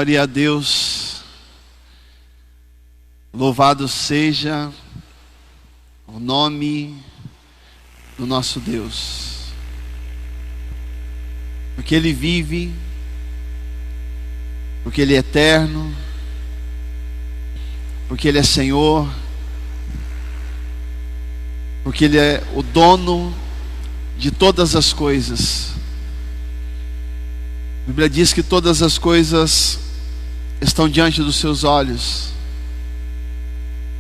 Glória a Deus, louvado seja o nome do nosso Deus, porque Ele vive, porque Ele é eterno, porque Ele é Senhor, porque Ele é o dono de todas as coisas. A Bíblia diz que todas as coisas estão diante dos seus olhos.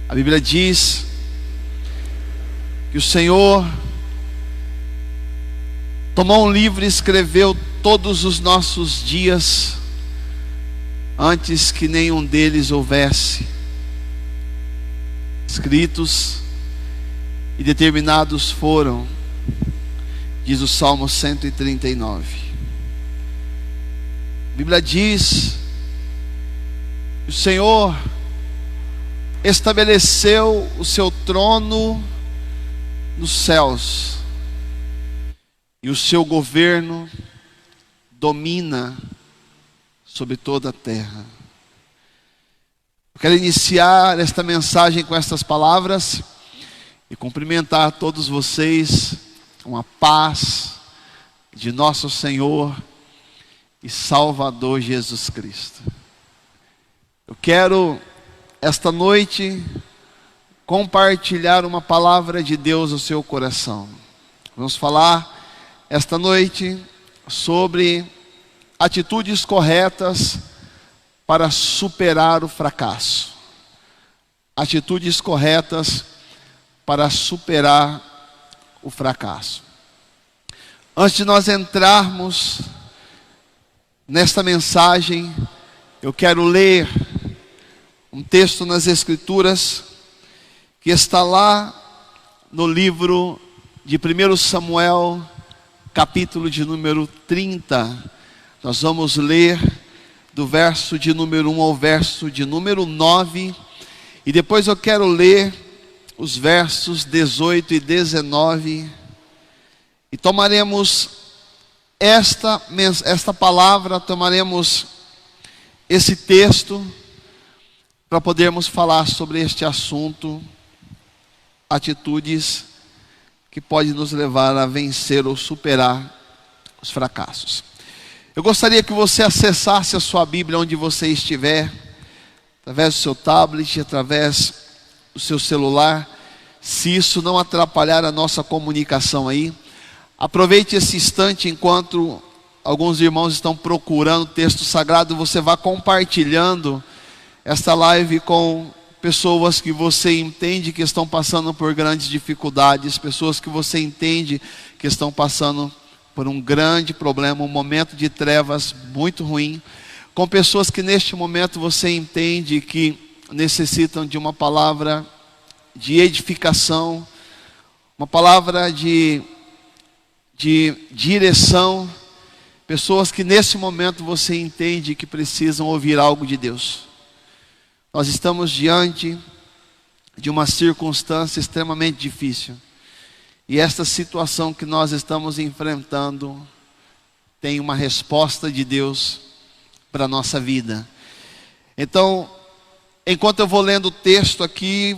A Bíblia diz que o Senhor tomou um livro e escreveu todos os nossos dias antes que nenhum deles houvesse escritos, e determinados foram, diz o Salmo 139. A Bíblia diz que o Senhor estabeleceu o seu trono nos céus, e o seu governo domina sobre toda a terra. Eu quero iniciar esta mensagem com estas palavras e cumprimentar todos vocês com a paz de nosso Senhor e Salvador Jesus Cristo. Eu quero esta noite compartilhar uma palavra de Deus ao seu coração. Vamos falar esta noite sobre atitudes corretas para superar o fracasso. Atitudes corretas para superar o fracasso. Antes de nós entrarmos nesta mensagem, eu quero ler um texto nas Escrituras que está lá no livro de 1 Samuel, capítulo de número 30. Nós vamos ler do verso de número 1 ao verso de número 9, e depois eu quero ler os versos 18 e 19, e tomaremos esta palavra, tomaremos esse texto para podermos falar sobre este assunto, atitudes que podem nos levar a vencer ou superar os fracassos. Eu gostaria que você acessasse a sua Bíblia onde você estiver, através do seu tablet, através do seu celular. Se isso não atrapalhar a nossa comunicação aí, aproveite esse instante enquanto alguns irmãos estão procurando o texto sagrado. Você vai compartilhando esta live com pessoas que você entende que estão passando por grandes dificuldades, pessoas que você entende que estão passando por um grande problema, um momento de trevas muito ruim, com pessoas que neste momento você entende que necessitam de uma palavra de edificação, uma palavra de direção, pessoas que nesse momento você entende que precisam ouvir algo de Deus. Nós estamos diante de uma circunstância extremamente difícil, e esta situação que nós estamos enfrentando tem uma resposta de Deus para a nossa vida. Então, enquanto eu vou lendo o texto aqui,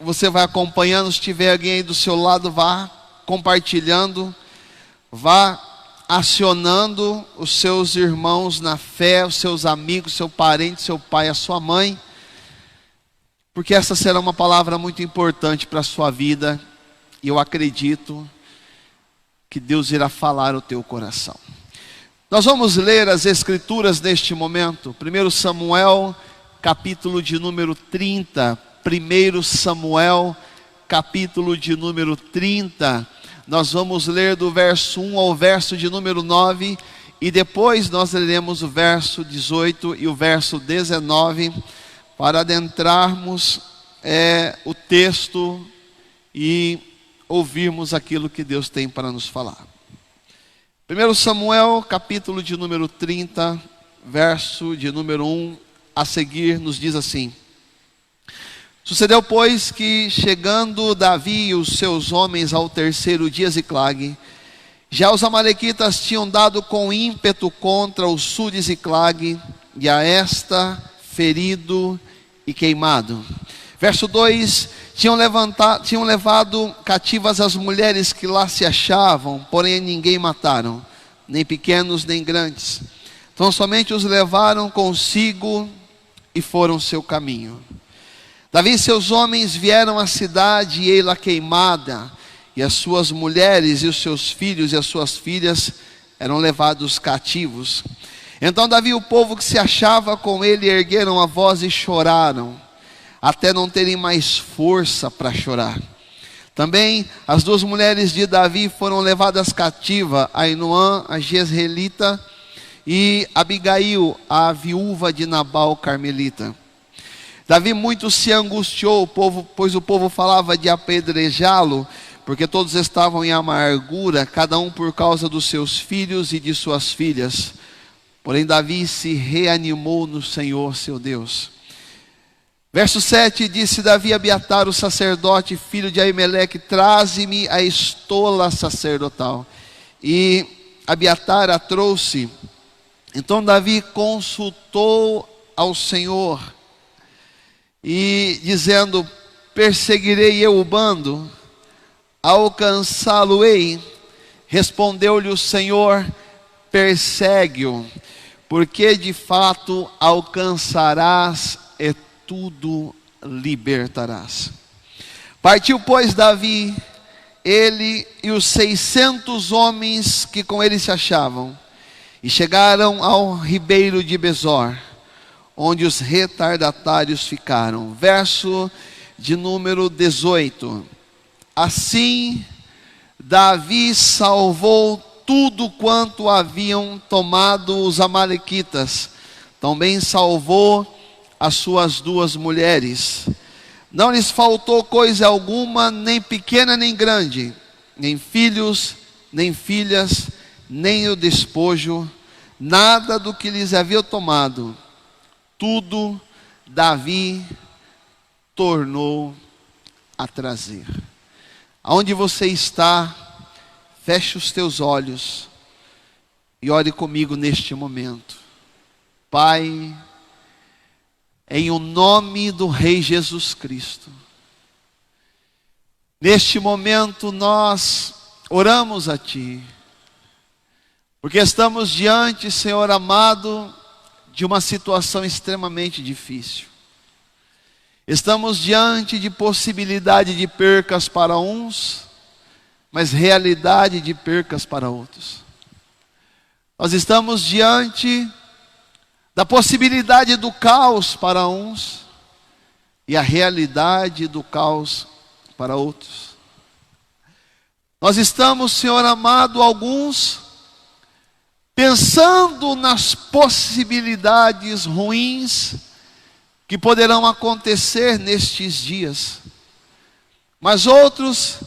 você vai acompanhando. Se tiver alguém aí do seu lado, vá compartilhando, vá acionando os seus irmãos na fé, os seus amigos, seu parente, seu pai, a sua mãe, porque essa será uma palavra muito importante para a sua vida, e eu acredito que Deus irá falar o teu coração. Nós vamos ler as Escrituras neste momento. 1 Samuel, capítulo de número 30. 1 Samuel, capítulo de número 30. Nós vamos ler do verso 1 ao verso de número 9. E depois nós leremos o verso 18 e o verso 19. Para adentrarmos o texto e ouvirmos aquilo que Deus tem para nos falar. 1 Samuel, capítulo de número 30, verso de número 1 a seguir, nos diz assim: Sucedeu, pois, que chegando Davi e os seus homens ao terceiro dia Ziclague, já os amalequitas tinham dado com ímpeto contra o sul de Ziclague, e a esta ferido e queimado. Verso 2: tinham levado cativas as mulheres que lá se achavam, porém ninguém mataram, nem pequenos nem grandes. Então somente os levaram consigo e foram seu caminho. Davi e seus homens vieram à cidade e ei-la queimada, e as suas mulheres e os seus filhos e as suas filhas eram levados cativos. Então Davi e o povo que se achava com ele ergueram a voz e choraram, até não terem mais força para chorar. Também as duas mulheres de Davi foram levadas cativas, Ainoã, a Jezreelita, e Abigail, a viúva de Nabal, carmelita. Davi muito se angustiou, pois o povo falava de apedrejá-lo, porque todos estavam em amargura, cada um por causa dos seus filhos e de suas filhas. Porém Davi se reanimou no Senhor seu Deus. Verso 7: disse Davi a Abiatar, o sacerdote, filho de Aimeleque: traze-me a estola sacerdotal. E Abiatar a trouxe. Então Davi consultou ao Senhor, e dizendo: perseguirei eu o bando, alcançá-lo-ei. Respondeu-lhe o Senhor: persegue-o, porque de fato alcançarás e tudo libertarás. Partiu, pois, Davi, ele e os 600 homens que com ele se achavam, e chegaram ao ribeiro de Besor, onde os retardatários ficaram. Verso de número 18. Assim Davi salvou tudo quanto haviam tomado os amalequitas, também salvou as suas duas mulheres. Não lhes faltou coisa alguma, nem pequena nem grande, nem filhos, nem filhas, nem o despojo, nada do que lhes havia tomado. Tudo Davi tornou a trazer. Aonde você está, feche os teus olhos e ore comigo neste momento. Pai, em o nome do Rei Jesus Cristo, neste momento nós oramos a Ti, porque estamos diante, Senhor amado, de uma situação extremamente difícil. Estamos diante de possibilidade de percas para uns, mas realidade de percas para outros. Nós estamos diante da possibilidade do caos para uns e a realidade do caos para outros. Nós estamos, Senhor amado, alguns pensando nas possibilidades ruins que poderão acontecer nestes dias, mas outros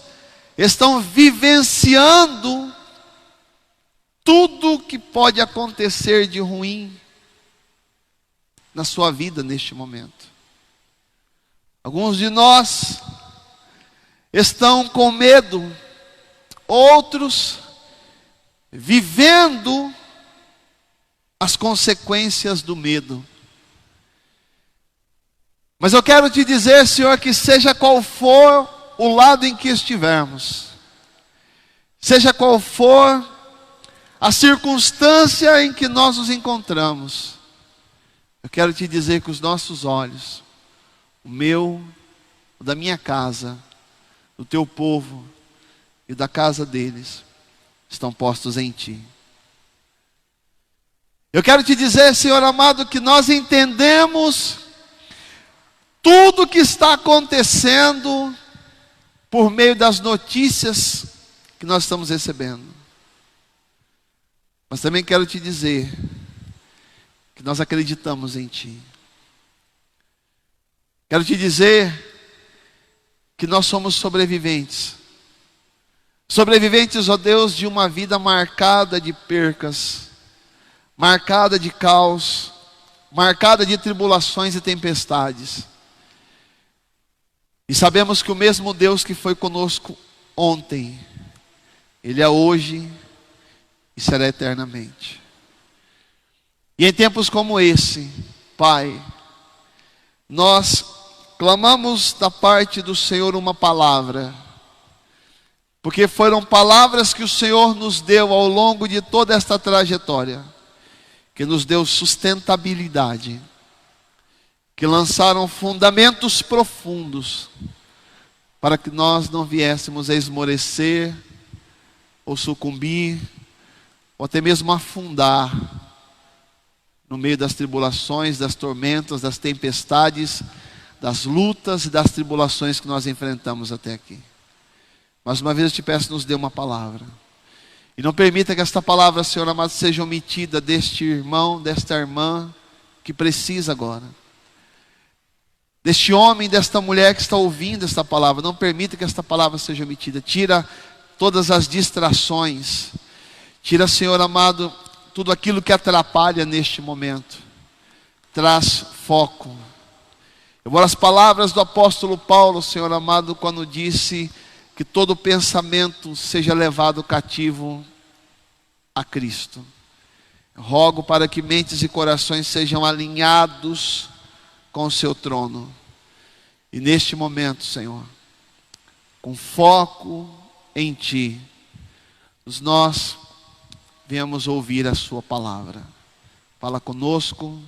estão vivenciando tudo que pode acontecer de ruim na sua vida neste momento. Alguns de nós estão com medo, outros vivendo as consequências do medo. Mas eu quero te dizer, Senhor, que seja qual for o lado em que estivermos, seja qual for a circunstância em que nós nos encontramos, eu quero te dizer que os nossos olhos, o meu, o da minha casa, do teu povo e da casa deles, estão postos em Ti. Eu quero te dizer, Senhor amado, que nós entendemos tudo o que está acontecendo por meio das notícias que nós estamos recebendo. Mas também quero te dizer que nós acreditamos em Ti. Quero te dizer que nós somos sobreviventes. Sobreviventes, ó Deus, de uma vida marcada de percas, marcada de caos, marcada de tribulações e tempestades. E sabemos que o mesmo Deus que foi conosco ontem, Ele é hoje e será eternamente. E em tempos como esse, Pai, nós clamamos da parte do Senhor uma palavra, porque foram palavras que o Senhor nos deu ao longo de toda esta trajetória, que nos deu sustentabilidade, que lançaram fundamentos profundos, para que nós não viéssemos a esmorecer, ou sucumbir, ou até mesmo afundar, no meio das tribulações, das tormentas, das tempestades, das lutas e das tribulações que nós enfrentamos até aqui. Mais uma vez eu te peço, nos dê uma palavra. E não permita que esta palavra, Senhor amado, seja omitida deste irmão, desta irmã, que precisa agora. Deste homem, desta mulher que está ouvindo esta palavra. Não permita que esta palavra seja omitida. Tira todas as distrações. Tira, Senhor amado, tudo aquilo que atrapalha neste momento. Traz foco. Eu vou às palavras do apóstolo Paulo, Senhor amado, quando disse que todo pensamento seja levado cativo a Cristo. Eu rogo para que mentes e corações sejam alinhados com o seu trono. E neste momento, Senhor, com foco em Ti, nós viemos ouvir a Sua palavra. Fala conosco,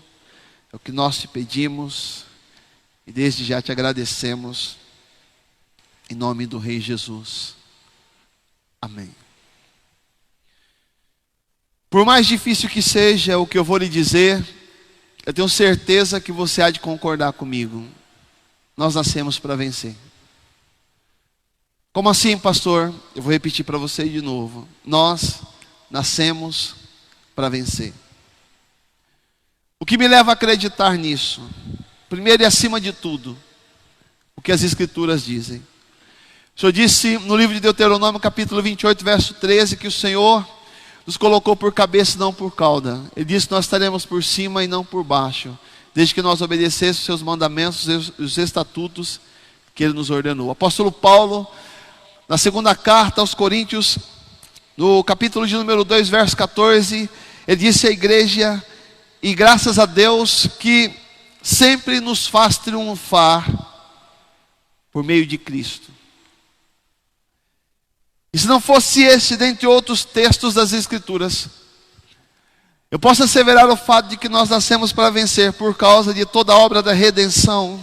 é o que nós te pedimos, e desde já te agradecemos, em nome do Rei Jesus. Amém. Por mais difícil que seja o que eu vou lhe dizer, eu tenho certeza que você há de concordar comigo. Nós nascemos para vencer. Como assim, pastor? Eu vou repetir para você de novo. Nós nascemos para vencer. O que me leva a acreditar nisso? Primeiro e acima de tudo, o que as Escrituras dizem. O Senhor disse no livro de Deuteronômio, capítulo 28, verso 13, que o Senhor nos colocou por cabeça e não por cauda. Ele disse que nós estaremos por cima e não por baixo, desde que nós obedecêssemos os seus mandamentos e os estatutos que Ele nos ordenou. O apóstolo Paulo, na segunda carta aos Coríntios, no capítulo de número 2, verso 14, ele disse à igreja, e graças a Deus que sempre nos faz triunfar por meio de Cristo. E se não fosse esse, dentre outros textos das Escrituras, eu posso asseverar o fato de que nós nascemos para vencer por causa de toda a obra da redenção,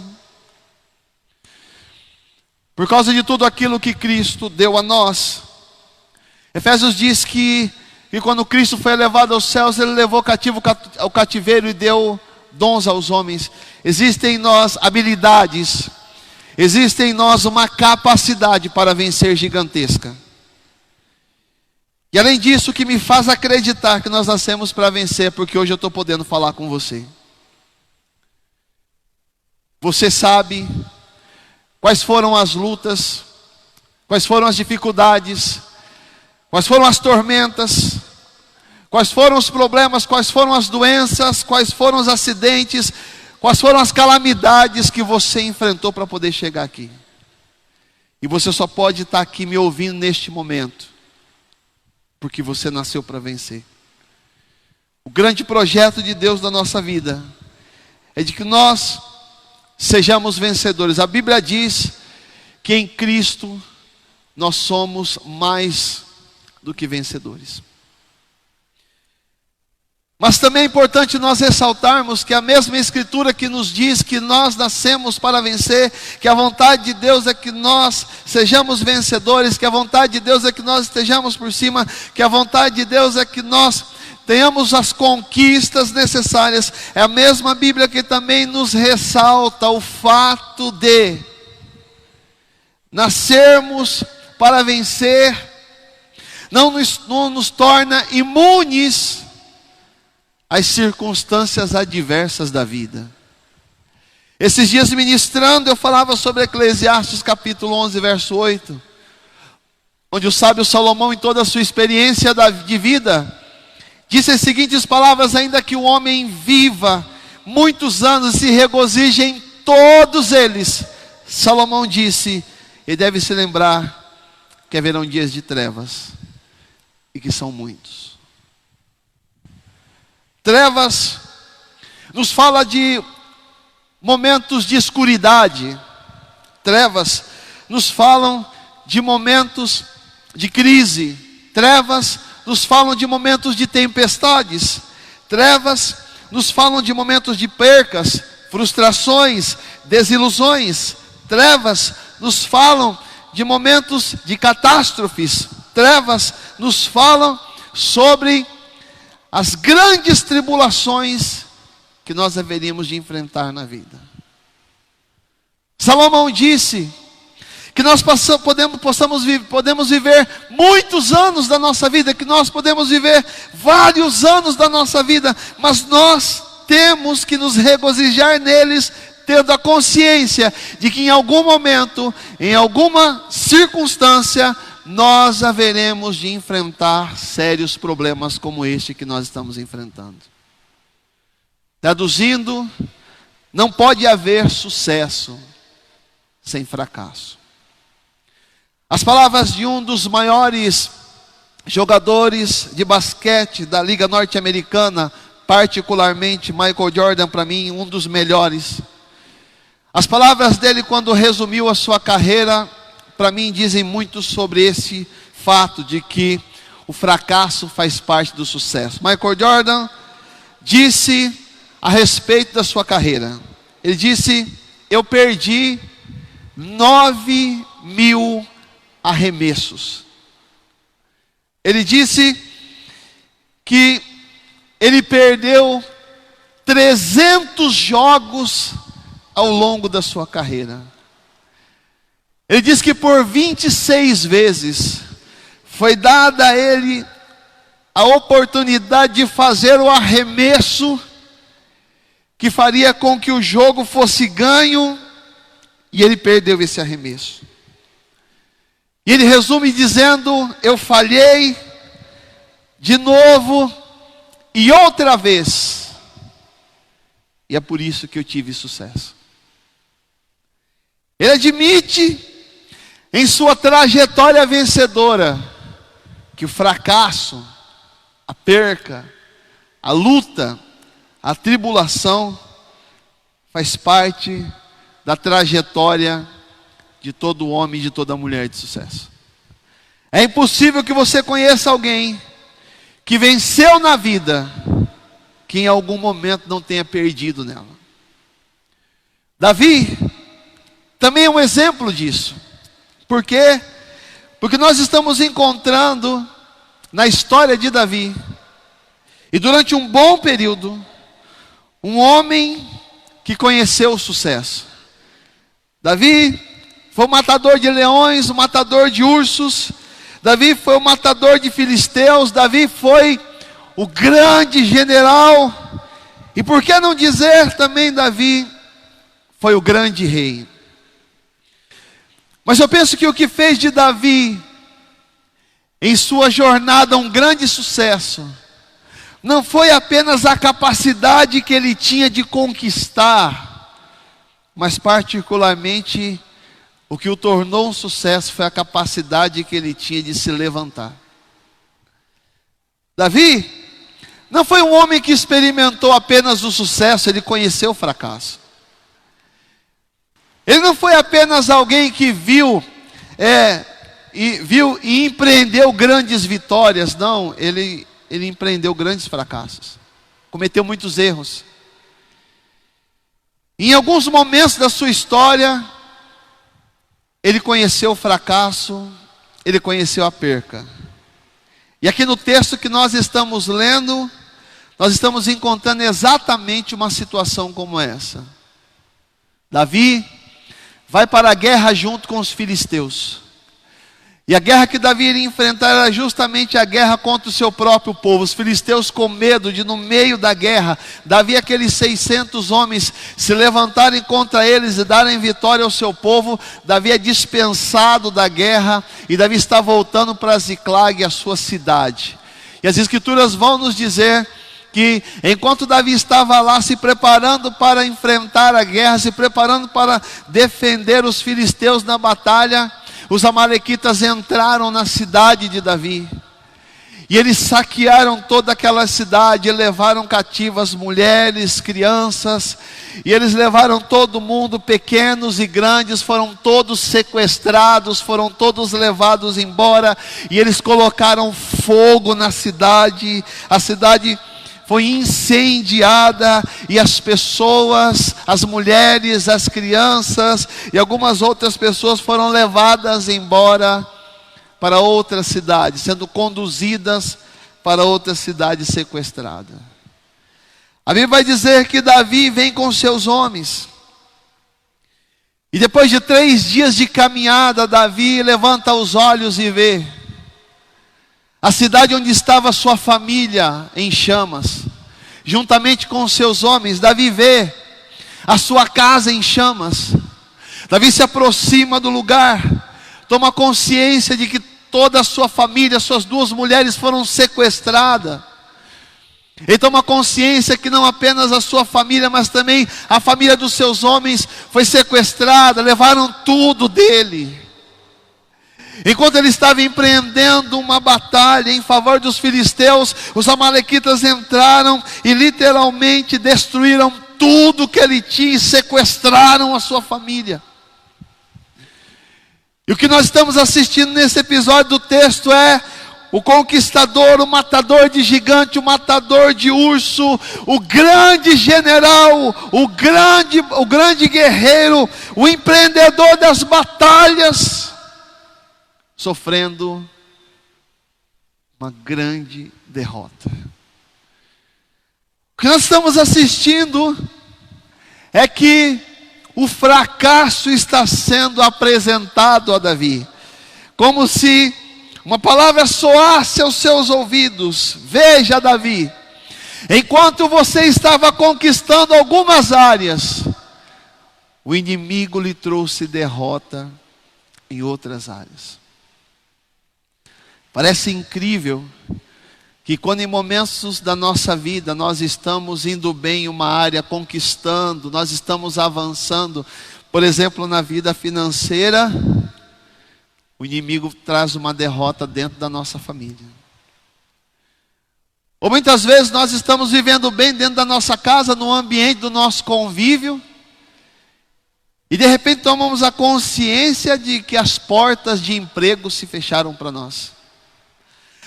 por causa de tudo aquilo que Cristo deu a nós. Efésios diz que quando Cristo foi elevado aos céus, Ele levou cativo ao cativeiro e deu dons aos homens. Existem em nós habilidades, existe em nós uma capacidade para vencer gigantesca. E além disso, o que me faz acreditar que nós nascemos para vencer, porque hoje eu estou podendo falar com você. Você sabe quais foram as lutas, quais foram as dificuldades, quais foram as tormentas, quais foram os problemas, quais foram as doenças, quais foram os acidentes, quais foram as calamidades que você enfrentou para poder chegar aqui. E você só pode estar aqui me ouvindo neste momento, porque você nasceu para vencer. O grande projeto de Deus na nossa vida é de que nós sejamos vencedores. A Bíblia diz que em Cristo nós somos mais do que vencedores. Mas também é importante nós ressaltarmos que a mesma Escritura que nos diz que nós nascemos para vencer, que a vontade de Deus é que nós sejamos vencedores, que a vontade de Deus é que nós estejamos por cima, que a vontade de Deus é que nós tenhamos as conquistas necessárias. É a mesma Bíblia que também nos ressalta o fato de nascermos para vencer, não nos torna imunes as circunstâncias adversas da vida. Esses dias ministrando, eu falava sobre Eclesiastes capítulo 11, verso 8, onde o sábio Salomão, em toda a sua experiência de vida, disse as seguintes palavras: ainda que o homem viva muitos anos e se regozije em todos eles, Salomão disse, ele deve se lembrar que haverão dias de trevas, e que são muitos. Trevas nos fala de momentos de escuridade. Trevas nos falam de momentos de crise. Trevas nos falam de momentos de tempestades. Trevas nos falam de momentos de percas, frustrações, desilusões. Trevas nos falam de momentos de catástrofes. Trevas nos falam sobre as grandes tribulações que nós haveríamos de enfrentar na vida. Salomão disse que nós podemos viver muitos anos da nossa vida, que nós podemos viver vários anos da nossa vida, mas nós temos que nos regozijar neles, tendo a consciência de que em algum momento, em alguma circunstância, nós haveremos de enfrentar sérios problemas como este que nós estamos enfrentando. Traduzindo, não pode haver sucesso sem fracasso. As palavras de um dos maiores jogadores de basquete da Liga Norte-Americana, particularmente Michael Jordan, para mim, um dos melhores. As palavras dele quando resumiu a sua carreira, para mim dizem muito sobre esse fato de que o fracasso faz parte do sucesso. Michael Jordan disse a respeito da sua carreira, ele disse: eu perdi 9.000 arremessos. Ele disse que ele perdeu 300 jogos ao longo da sua carreira. Ele diz que por 26 vezes foi dada a ele a oportunidade de fazer o arremesso que faria com que o jogo fosse ganho, e ele perdeu esse arremesso. E ele resume dizendo: eu falhei de novo e outra vez, e é por isso que eu tive sucesso. Ele admite em sua trajetória vencedora que o fracasso, a perca, a luta, a tribulação faz parte da trajetória de todo homem e de toda mulher de sucesso. É impossível que você conheça alguém que venceu na vida, que em algum momento não tenha perdido nela. Davi também é um exemplo disso. Por quê? Porque nós estamos encontrando na história de Davi, e durante um bom período, um homem que conheceu o sucesso. Davi foi o matador de leões, o matador de ursos. Davi foi o matador de filisteus. Davi foi o grande general. E por que não dizer também Davi foi o grande rei? Mas eu penso que o que fez de Davi em sua jornada um grande sucesso não foi apenas a capacidade que ele tinha de conquistar, mas particularmente o que o tornou um sucesso foi a capacidade que ele tinha de se levantar. Davi não foi um homem que experimentou apenas o sucesso, ele conheceu o fracasso. Ele não foi apenas alguém que viu e empreendeu grandes vitórias, não, ele empreendeu grandes fracassos, cometeu muitos erros. Em alguns momentos da sua história, ele conheceu o fracasso, ele conheceu a perca. E aqui no texto que nós estamos lendo, nós estamos encontrando exatamente uma situação como essa. Davi vai para a guerra junto com os filisteus. E a guerra que Davi iria enfrentar era justamente a guerra contra o seu próprio povo. Os filisteus com medo de, no meio da guerra, Davi e aqueles 600 homens se levantarem contra eles e darem vitória ao seu povo. Davi é dispensado da guerra e Davi está voltando para Ziclag, a sua cidade. E as escrituras vão nos dizer que enquanto Davi estava lá se preparando para enfrentar a guerra, se preparando para defender os filisteus na batalha, os amalequitas entraram na cidade de Davi. E eles saquearam toda aquela cidade, e levaram cativas mulheres, crianças, e eles levaram todo mundo, pequenos e grandes, foram todos sequestrados, foram todos levados embora, e eles colocaram fogo na cidade, a cidade foi incendiada, e as pessoas, as mulheres, as crianças e algumas outras pessoas foram levadas embora para outra cidade, sendo conduzidas para outra cidade sequestrada. A Bíblia vai dizer que Davi vem com seus homens, e depois de 3 dias de caminhada, Davi levanta os olhos e vê a cidade onde estava sua família em chamas, juntamente com os seus homens. Davi vê a sua casa em chamas. Davi se aproxima do lugar, toma consciência de que toda a sua família, suas 2 mulheres foram sequestradas. Ele toma consciência que não apenas a sua família, mas também a família dos seus homens foi sequestrada, levaram tudo dele. Enquanto ele estava empreendendo uma batalha em favor dos filisteus, os amalequitas entraram e literalmente destruíram tudo que ele tinha e sequestraram a sua família. E o que nós estamos assistindo nesse episódio do texto é o conquistador, o matador de gigante, o matador de urso, o grande general, o grande guerreiro, o empreendedor das batalhas, sofrendo uma grande derrota. O que nós estamos assistindo é que o fracasso está sendo apresentado a Davi, como se uma palavra soasse aos seus ouvidos: veja, Davi, enquanto você estava conquistando algumas áreas, o inimigo lhe trouxe derrota em outras áreas. Parece incrível que quando em momentos da nossa vida nós estamos indo bem em uma área, conquistando, nós estamos avançando, por exemplo, na vida financeira, o inimigo traz uma derrota dentro da nossa família. Ou muitas vezes nós estamos vivendo bem dentro da nossa casa, no ambiente do nosso convívio, e de repente tomamos a consciência de que as portas de emprego se fecharam para nós.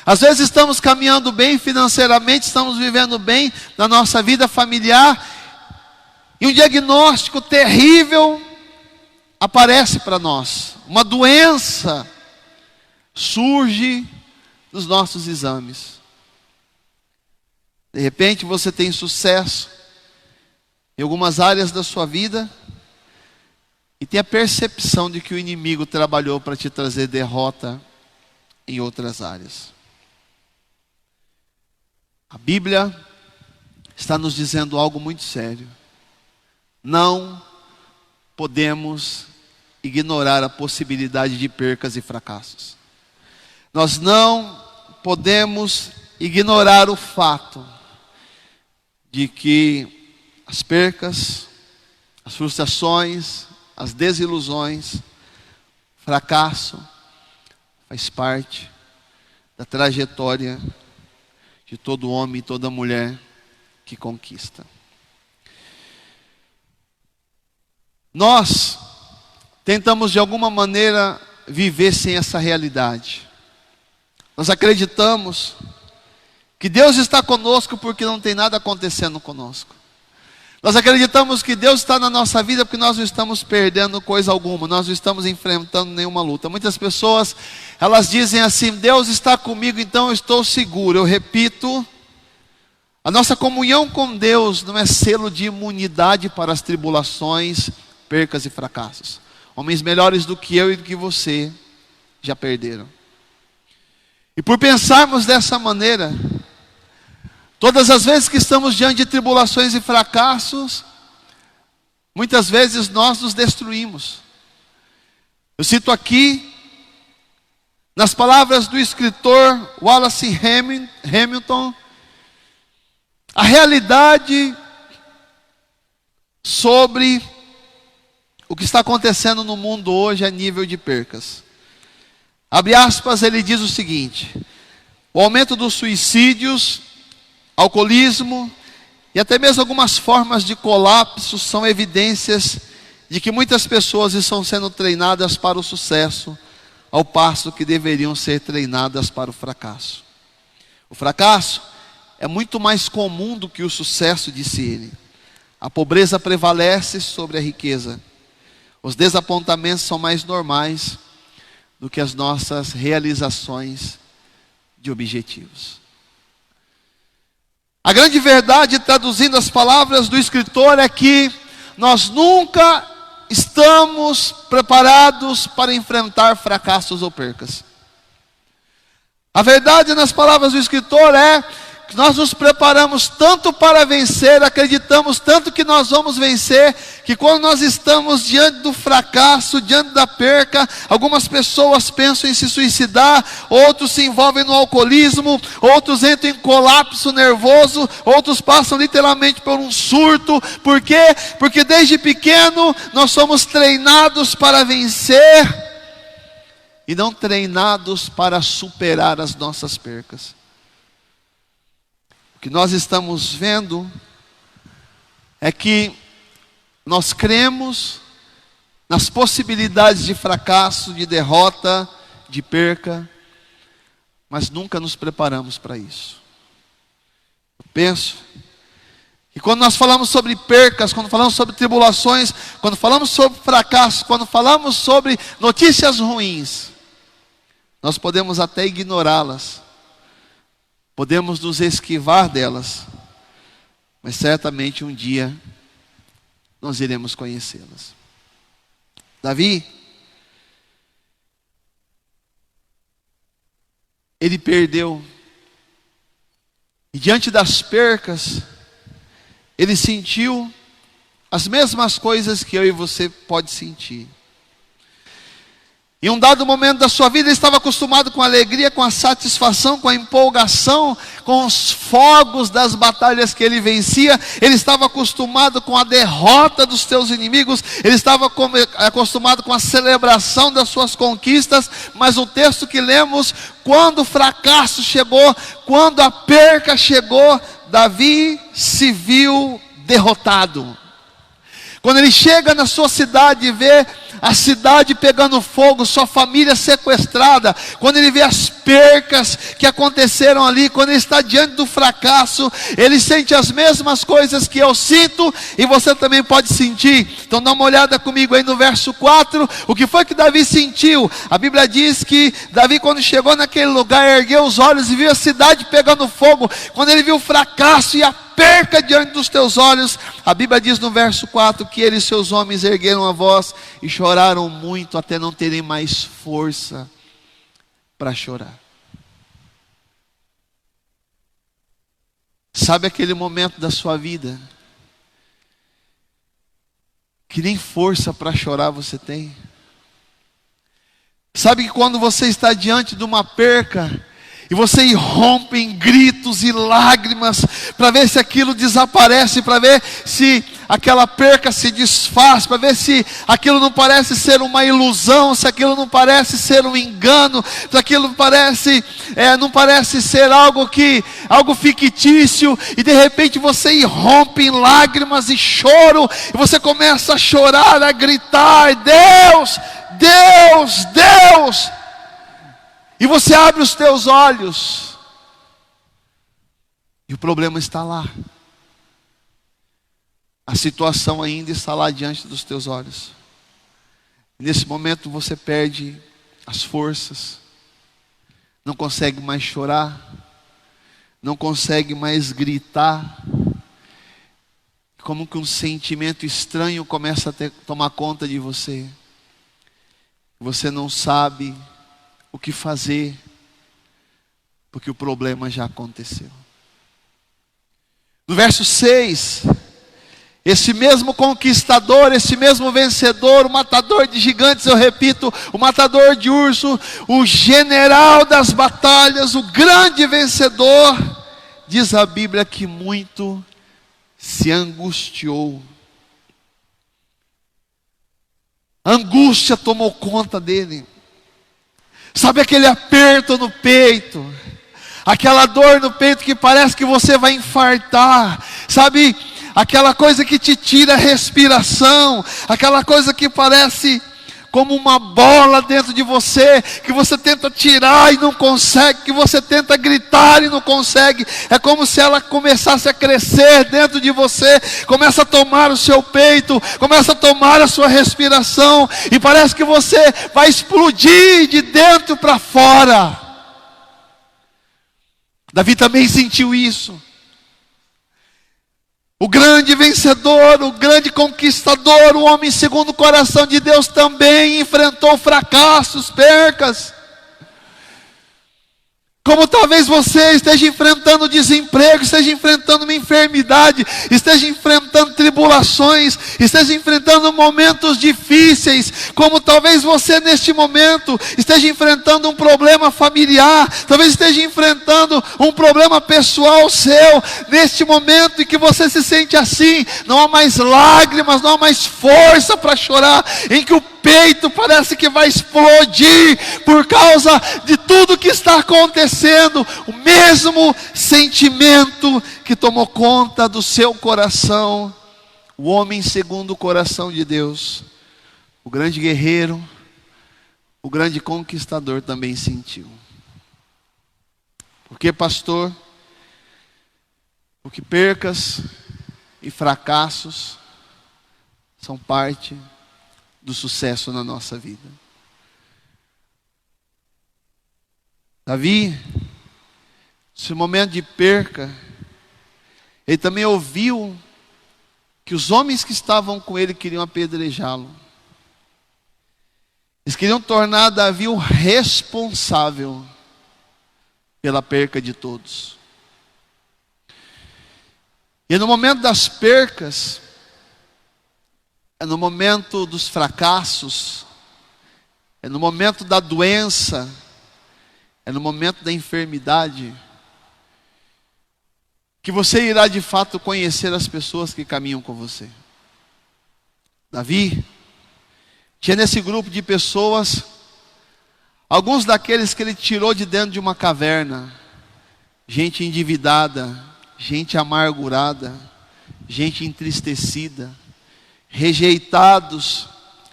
Às vezes estamos caminhando bem financeiramente, estamos vivendo bem na nossa vida familiar, e um diagnóstico terrível aparece para nós. Uma doença surge dos nossos exames. De repente você tem sucesso em algumas áreas da sua vida, e tem a percepção de que o inimigo trabalhou para te trazer derrota em outras áreas. A Bíblia está nos dizendo algo muito sério. Não podemos ignorar a possibilidade de percas e fracassos. Nós não podemos ignorar o fato de que as percas, as frustrações, as desilusões, fracasso faz parte da trajetória de todo homem e toda mulher que conquista. Nós tentamos de alguma maneira viver sem essa realidade. Nós acreditamos que Deus está conosco porque não tem nada acontecendo conosco. Nós acreditamos que Deus está na nossa vida porque nós não estamos perdendo coisa alguma, nós não estamos enfrentando nenhuma luta. Muitas pessoas, elas dizem assim: Deus está comigo, então eu estou seguro. Eu repito, a nossa comunhão com Deus não é selo de imunidade para as tribulações, percas e fracassos. Homens melhores do que eu e do que você já perderam. E por pensarmos dessa maneira, todas as vezes que estamos diante de tribulações e fracassos, muitas vezes nós nos destruímos. Eu cito aqui, nas palavras do escritor Wallace Hamilton, a realidade sobre o que está acontecendo no mundo hoje a nível de percas. Abre aspas, ele diz o seguinte: O aumento dos suicídios, alcoolismo e até mesmo algumas formas de colapso são evidências de que muitas pessoas estão sendo treinadas para o sucesso, ao passo que deveriam ser treinadas para o fracasso. O fracasso é muito mais comum do que o sucesso, disse ele. A pobreza prevalece sobre a riqueza. Os desapontamentos são mais normais do que as nossas realizações de objetivos. A grande verdade, traduzindo as palavras do escritor, é que nós nunca estamos preparados para enfrentar fracassos ou percas. A verdade nas palavras do escritor é que nós nos preparamos tanto para vencer, acreditamos tanto que nós vamos vencer, que quando nós estamos diante do fracasso, diante da perca, algumas pessoas pensam em se suicidar, outros se envolvem no alcoolismo, outros entram em colapso nervoso, outros passam literalmente por um surto. Por quê? Porque desde pequeno nós somos treinados para vencer e não treinados para superar as nossas percas. O que nós estamos vendo é que nós cremos nas possibilidades de fracasso, de derrota, de perca, mas nunca nos preparamos para isso. Eu penso que quando nós falamos sobre percas, quando falamos sobre tribulações, quando falamos sobre fracasso, quando falamos sobre notícias ruins, nós podemos até ignorá-las, podemos nos esquivar delas, mas certamente um dia nós iremos conhecê-las. Davi, ele perdeu, e diante das percas, ele sentiu as mesmas coisas que eu e você pode sentir. Em um dado momento da sua vida, ele estava acostumado com a alegria, com a satisfação, com a empolgação, com os fogos das batalhas que ele vencia. Ele estava acostumado com a derrota dos seus inimigos, ele estava acostumado com a celebração das suas conquistas. Mas o texto que lemos, quando o fracasso chegou, quando a perca chegou, Davi se viu derrotado. Quando ele chega na sua cidade e vê a cidade pegando fogo, sua família sequestrada, quando ele vê as percas que aconteceram ali, quando ele está diante do fracasso, ele sente as mesmas coisas que eu sinto e você também pode sentir. Então dá uma olhada comigo aí no verso 4, o que foi que Davi sentiu? A Bíblia diz que Davi, quando chegou naquele lugar, ergueu os olhos e viu a cidade pegando fogo. Quando ele viu o fracasso e a perca diante dos teus olhos, a Bíblia diz no verso 4 que ele e seus homens ergueram a voz e choraram muito até não terem mais força para chorar. Sabe aquele momento da sua vida que nem força para chorar você tem? Sabe que quando você está diante de uma perca e você irrompe em gritos e lágrimas para ver se aquilo desaparece, para ver se aquela perca se desfaz, para ver se aquilo não parece ser uma ilusão, se aquilo não parece ser um engano, se aquilo não parece ser algo fictício, e de repente você irrompe em lágrimas e choro, e você começa a chorar, a gritar: Deus, Deus, Deus! E você abre os teus olhos e o problema está lá. A situação ainda está lá diante dos teus olhos. E nesse momento você perde as forças, não consegue mais chorar, não consegue mais gritar. Como que um sentimento estranho começa a tomar conta de você. Você não sabe o que fazer, porque o problema já aconteceu. No verso 6, esse mesmo conquistador, esse mesmo vencedor, o matador de gigantes, eu repito, o matador de urso, o general das batalhas, o grande vencedor, diz a Bíblia que muito se angustiou. A angústia tomou conta dele. Sabe aquele aperto no peito, aquela dor no peito que parece que você vai infartar, sabe? Aquela coisa que te tira a respiração, aquela coisa que parece como uma bola dentro de você, que você tenta tirar e não consegue, que você tenta gritar e não consegue. É como se ela começasse a crescer dentro de você, começa a tomar o seu peito, começa a tomar a sua respiração, e parece que você vai explodir de dentro para fora. Davi também sentiu isso. O grande vencedor, o grande conquistador, o homem segundo o coração de Deus, também enfrentou fracassos, percas. Como talvez você esteja enfrentando desemprego, esteja enfrentando uma enfermidade, esteja enfrentando tribulações, esteja enfrentando momentos difíceis, como talvez você neste momento esteja enfrentando um problema familiar, talvez esteja enfrentando um problema pessoal seu, neste momento em que você se sente assim, não há mais lágrimas, não há mais força para chorar, em que o peito parece que vai explodir por causa de tudo que está acontecendo, o mesmo sentimento que tomou conta do seu coração, o homem segundo o coração de Deus, o grande guerreiro, o grande conquistador também sentiu. Porque, pastor, porque percas e fracassos são parte do sucesso na nossa vida. Davi, nesse momento de perca, ele também ouviu que os homens que estavam com ele queriam apedrejá-lo. Eles queriam tornar Davi o responsável pela perca de todos. E no momento das percas, é no momento dos fracassos, é no momento da doença, é no momento da enfermidade, que você irá de fato conhecer as pessoas que caminham com você. Davi tinha nesse grupo de pessoas, alguns daqueles que ele tirou de dentro de uma caverna, gente endividada, gente amargurada, gente entristecida, rejeitados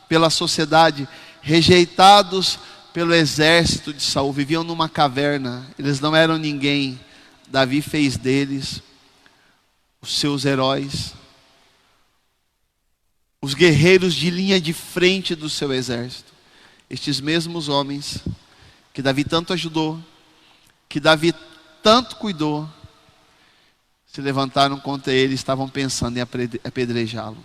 pela sociedade, rejeitados pelo exército de Saul, viviam numa caverna, eles não eram ninguém. Davi fez deles os seus heróis, os guerreiros de linha de frente do seu exército. Estes mesmos homens que Davi tanto ajudou, que Davi tanto cuidou, se levantaram contra ele e estavam pensando em apedrejá-lo.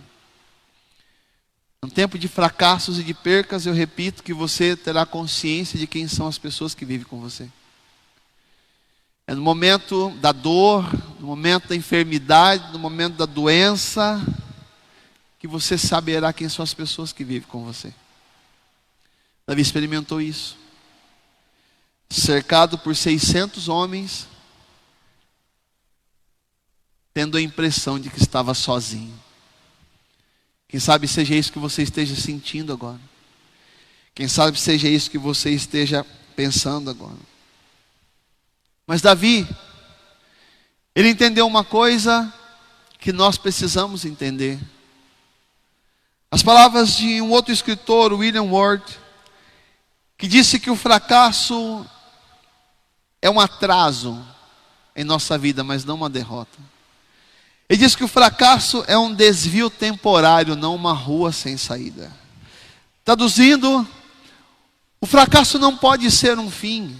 Num tempo de fracassos e de percas, eu repito que você terá consciência de quem são as pessoas que vivem com você. É no momento da dor, no momento da enfermidade, no momento da doença, que você saberá quem são as pessoas que vivem com você. Davi experimentou isso. Cercado por 600 homens, tendo a impressão de que estava sozinho. Quem sabe seja isso que você esteja sentindo agora. Quem sabe seja isso que você esteja pensando agora. Mas Davi, ele entendeu uma coisa que nós precisamos entender. As palavras de um outro escritor, William Ward, que disse que o fracasso é um atraso em nossa vida, mas não uma derrota. Ele diz que o fracasso é um desvio temporário, não uma rua sem saída. Traduzindo, o fracasso não pode ser um fim.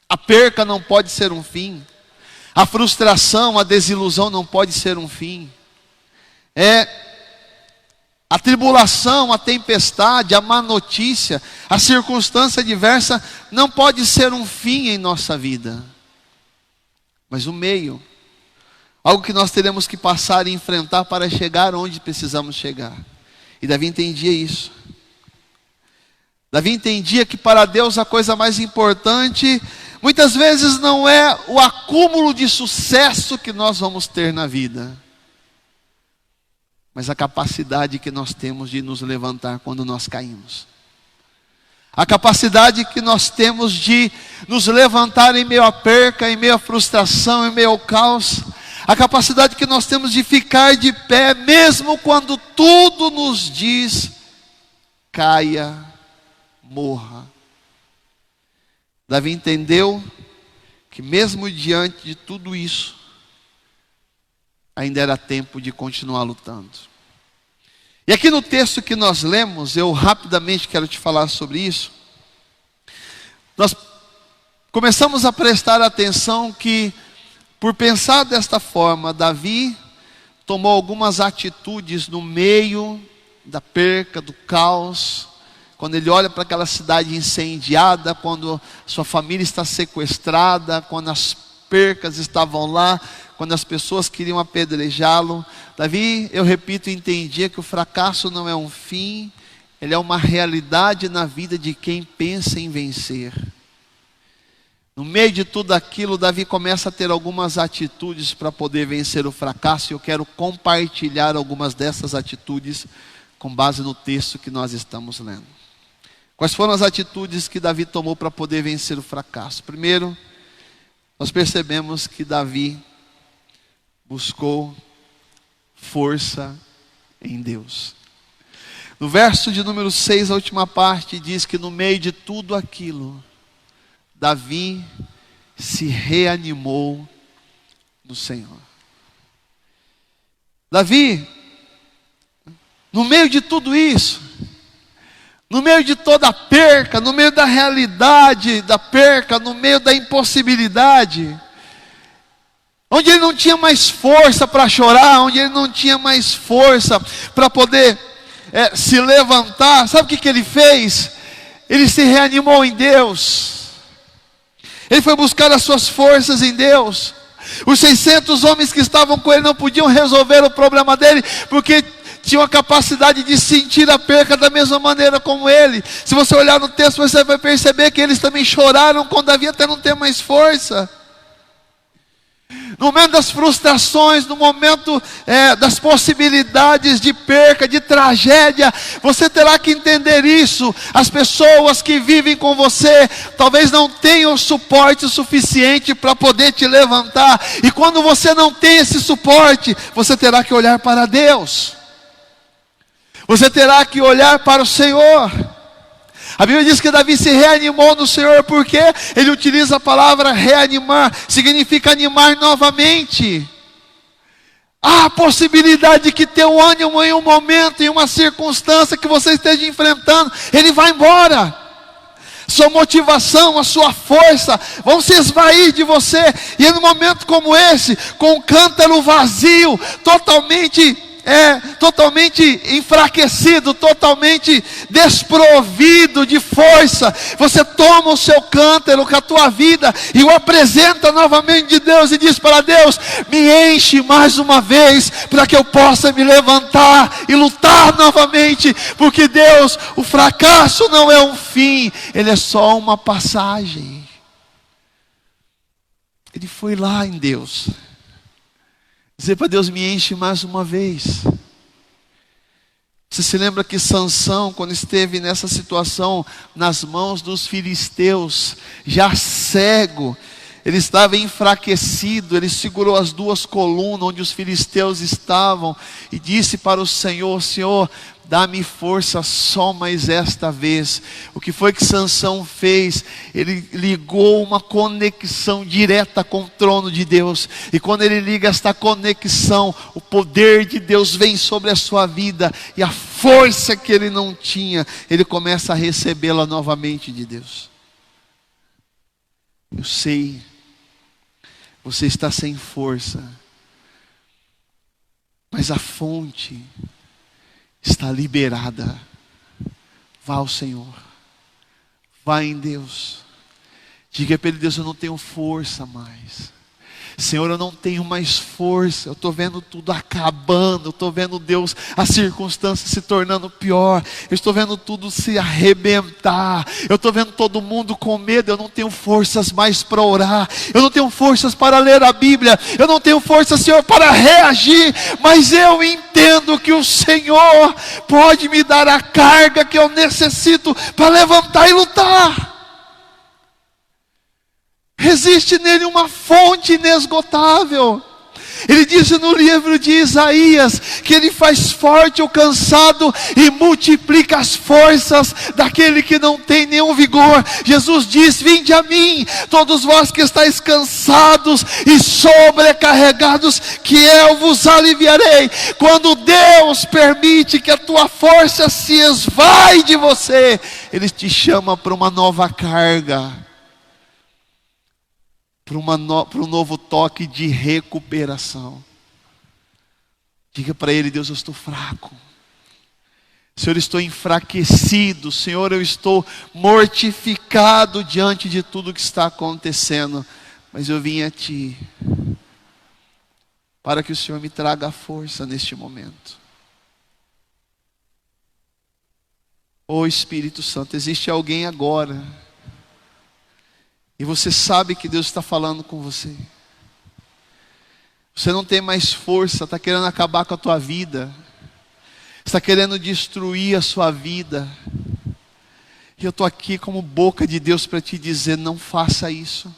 A perca não pode ser um fim. A frustração, a desilusão não pode ser um fim. A tribulação, a tempestade, a má notícia, a circunstância adversa não pode ser um fim em nossa vida. Mas um meio. Algo que nós teremos que passar e enfrentar para chegar onde precisamos chegar. E Davi entendia isso. Davi entendia que para Deus a coisa mais importante, muitas vezes não é o acúmulo de sucesso que nós vamos ter na vida, mas a capacidade que nós temos de nos levantar quando nós caímos. A capacidade que nós temos de nos levantar em meio à perca, em meio à frustração, em meio ao caos. A capacidade que nós temos de ficar de pé, mesmo quando tudo nos diz: caia, morra. Davi entendeu que mesmo diante de tudo isso, ainda era tempo de continuar lutando. E aqui no texto que nós lemos, eu rapidamente quero te falar sobre isso. Nós começamos a prestar atenção que, por pensar desta forma, Davi tomou algumas atitudes no meio da perca, do caos. Quando ele olha para aquela cidade incendiada, quando sua família está sequestrada, quando as percas estavam lá, quando as pessoas queriam apedrejá-lo. Davi, eu repito, entendia que o fracasso não é um fim, ele é uma realidade na vida de quem pensa em vencer. No meio de tudo aquilo, Davi começa a ter algumas atitudes para poder vencer o fracasso, e eu quero compartilhar algumas dessas atitudes com base no texto que nós estamos lendo. Quais foram as atitudes que Davi tomou para poder vencer o fracasso? Primeiro, nós percebemos que Davi buscou força em Deus. No verso de número 6, a última parte, diz que no meio de tudo aquilo, Davi se reanimou no Senhor. Davi, no meio de tudo isso, no meio de toda a perca, no meio da realidade da perca, no meio da impossibilidade, onde ele não tinha mais força para chorar, onde ele não tinha mais força para poder se levantar, sabe o que ele fez? Ele se reanimou em Deus. Ele foi buscar as suas forças em Deus. Os 600 homens que estavam com ele não podiam resolver o problema dele, porque tinham a capacidade de sentir a perca da mesma maneira como ele. Se você olhar no texto, você vai perceber que eles também choraram com Davi até não ter mais força. No momento das frustrações, no momento das possibilidades de perca, de tragédia, você terá que entender isso. As pessoas que vivem com você talvez não tenham suporte suficiente para poder te levantar. E quando você não tem esse suporte, você terá que olhar para Deus. Você terá que olhar para o Senhor. A Bíblia diz que Davi se reanimou no Senhor, porque ele utiliza a palavra reanimar, significa animar novamente. Há a possibilidade de que teu ânimo em um momento, em uma circunstância que você esteja enfrentando, ele vai embora. Sua motivação, a sua força vão se esvair de você. E num momento como esse, com o cântaro vazio, totalmente enfraquecido, totalmente desprovido de força, você toma o seu cântaro com a tua vida e o apresenta novamente de Deus e diz para Deus: me enche mais uma vez para que eu possa me levantar e lutar novamente, porque Deus, o fracasso não é um fim, ele é só uma passagem. Ele foi lá em Deus dizer para Deus: me enche mais uma vez. Você se lembra que Sansão, quando esteve nessa situação nas mãos dos filisteus, já cego, ele estava enfraquecido, ele segurou as duas colunas onde os filisteus estavam e disse para o Senhor: Senhor, dá-me força só mais esta vez. O que foi que Sansão fez? Ele ligou uma conexão direta com o trono de Deus. E quando ele liga esta conexão, o poder de Deus vem sobre a sua vida. E a força que ele não tinha, ele começa a recebê-la novamente de Deus. Eu sei, você está sem força, mas a fonte está liberada. Vá ao Senhor, vá em Deus, diga para Ele: Deus, eu não tenho força mais. Senhor, eu não tenho mais força, eu estou vendo tudo acabando, eu estou vendo, Deus, as circunstâncias se tornando pior, eu estou vendo tudo se arrebentar, eu estou vendo todo mundo com medo, eu não tenho forças mais para orar, eu não tenho forças para ler a Bíblia, eu não tenho força, Senhor, para reagir, mas eu entendo que o Senhor pode me dar a carga que eu necessito para levantar e lutar. Existe nele uma fonte inesgotável. Ele disse no livro de Isaías que ele faz forte o cansado e multiplica as forças daquele que não tem nenhum vigor. Jesus diz: vinde a mim, todos vós que estáis cansados e sobrecarregados, que eu vos aliviarei. Quando Deus permite que a tua força se esvai de você, Ele te chama para uma nova carga, para um novo toque de recuperação. Diga para Ele: Deus, eu estou fraco. Senhor, eu estou enfraquecido. Senhor, eu estou mortificado diante de tudo que está acontecendo. Mas eu vim a Ti para que o Senhor me traga força neste momento. Ô Espírito Santo, existe alguém agora, e você sabe que Deus está falando com você. Você não tem mais força, está querendo acabar com a tua vida, está querendo destruir a sua vida. E eu estou aqui como boca de Deus para te dizer: não faça isso.